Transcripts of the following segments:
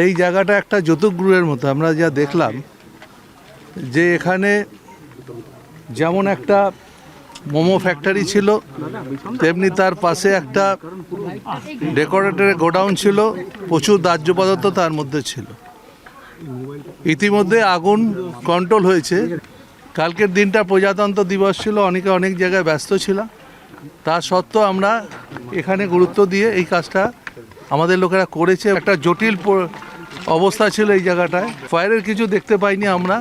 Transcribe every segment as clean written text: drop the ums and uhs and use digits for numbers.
এই জায়গাটা একটা যৌতুকগৃহের মতো আমরা যা দেখলাম যে এখানে যেমন একটা মোমো ফ্যাক্টরি ছিল, তেমনি তার পাশে একটা ডেকোরেটরের গোডাউন ছিল, প্রচুর দাহ্য পদার্থ তার মধ্যে ছিল। ইতিমধ্যে আগুন কন্ট্রোল হয়েছে। কালকের দিনটা প্রজাতন্ত্র দিবস ছিল, অনেকে অনেক জায়গায় ব্যস্ত ছিল, তা সত্ত্বেও আমরা এখানে গুরুত্ব দিয়ে এই কাজটা আমাদের লোকেরা করেছে। একটা জটিল অবস্থা ছিল এই জায়গাটায়। ফায়ারের কিছু দেখতে পাইনি আমরা,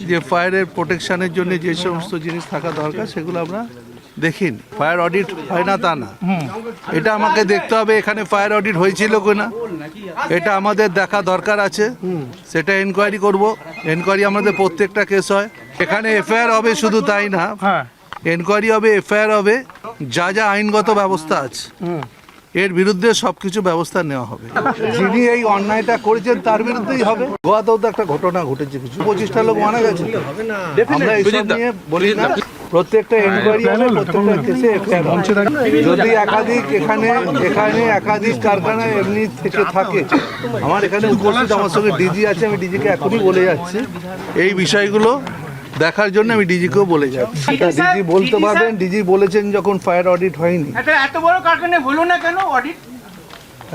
যে ফায়ারের প্রোটেকশনের জন্য যে সমস্ত জিনিস থাকা দরকার সেগুলো আমরা দেখিনি। ফায়ার অডিট হয় না তা না, এটা আমাকে দেখতে হবে এখানে ফায়ার অডিট হয়েছিল কিনা, এটা আমাদের দেখা দরকার আছে। সেটা এনকোয়ারি করব। এনকোয়ারি আমাদের প্রত্যেকটা কেস হয়, এখানে এফআইআর হবে, শুধু তাই না, এনকোয়ারি হবে, এফআইআর হবে, যা যা আইনগত ব্যবস্থা আছে এর বিরুদ্ধে সবকিছু ব্যবস্থা নেওয়া হবে। যিনি এই অন্যায়টা করেছেন তার বিরুদ্ধেই হবে। গোয়াতেও তো একটা ঘটনা ঘটেছে, কিছু 25টা লোক মারা গেছে। আমরা এইসব নিয়ে বলি না, প্রত্যেকটা এনকোয়ারি হবে, প্রত্যেকটা কেসে এফআইআর হবে। যদি একাধিক এখানে একাধিক কারখানা এমনি থেকে থাকে, আমার এখানে উপস্থিত আমার সঙ্গে ডিজি আছে, আমি ডিজিকে এখনই বলে যাচ্ছি এই বিষয়গুলো দেখার জন্য। আমি ডিজিকেও বলে যাচ্ছি, ডিজি বলতে পারবেন। ডিজি বলেছেন যখন ফায়ার অডিট হয়নি। এত বড় কারখানা হলো না কেন অডিট?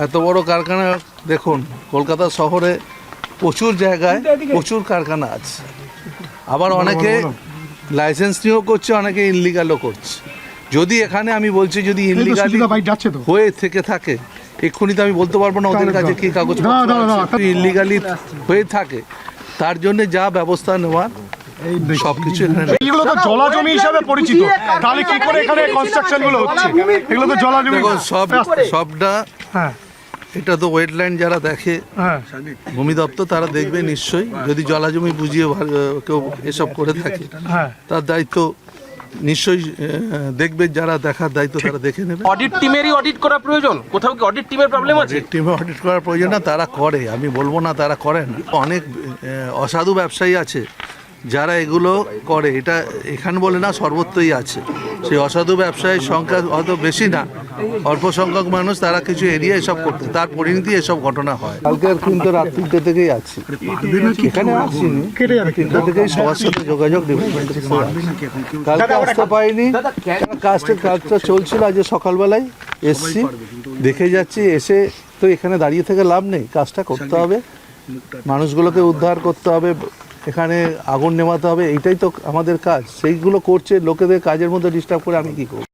এত বড় কারখানা দেখুন, কলকাতা শহরে প্রচুর জায়গায় প্রচুর কারখানা আছে, আবার অনেকে লাইসেন্স নিয়েও করছে, অনেকে ইনলিগালও করছে। যদি এখানে আমি বলছি যদি ইনলিগালি হয়ে থেকে থাকে, এক্ষুনি তো আমি বলতে পারবো না ওদের কাছে কি কাগজ ইনলিগালি হয়ে থাকে, তার জন্য যা ব্যবস্থা নেওয়ার সবকিছু এখানে। এগুলো তো জলাজমি হিসেবে পরিচিত, তাহলে কি করে এখানে কনস্ট্রাকশন গুলো হচ্ছে? এগুলো তো জলাজমি সবটা। এটা তো ওয়েটল্যান্ড যারা দেখে, ভূমি দপ্তর, তারা দেখবে নিশ্চয়ই। যদি জলাজমি বুঝিয়ে কেউ এসব করে থাকে, তার দায়িত্ব নিশ্চয়ই দেখবে, যারা দেখার দায়িত্ব তারা দেখে নেবে। অডিট টিমেরই অডিট করা প্রয়োজন, কোথাও কি অডিট টিমের প্রবলেম আছে? টিমে অডিট করার প্রয়োজন না, তারা করে, আমি বলবো না তারা করে না। অনেক অসাধু ব্যবসায়ী আছে যারা এগুলো করে, এটা এখানে বলে না, সর্বত্রই আছে। সেই অসাধু ব্যবসায়ীর সংখ্যা হয়তো বেশি না, অল্প সংখ্যক মানুষ, তারা কিছু এরিয়া এসব করতে, তার পরিণতি এসব ঘটনা হয়। কালকে কিন্তু রাত 3টে থেকেই আছি এখানে, আসিনি, 3টে থেকেই সবার সাথে যোগাযোগ ডিপার্টমেন্টের সাথে। কালকে আসতে পাইনি, কাজটা চলছিল। আজ সকালবেলায় এসছি, দেখে যাচ্ছি, এসে তো এখানে দাঁড়িয়ে থেকে লাভ নেই, কাজটা করতে হবে, মানুষগুলোকে উদ্ধার করতে হবে, এখানে আগুন নেভাতে হবে, এইটাই তো আমাদের কাজ। সেইগুলো করছে লোকেদের কাজের মধ্যে ডিস্টার্ব করে আমি কি করব?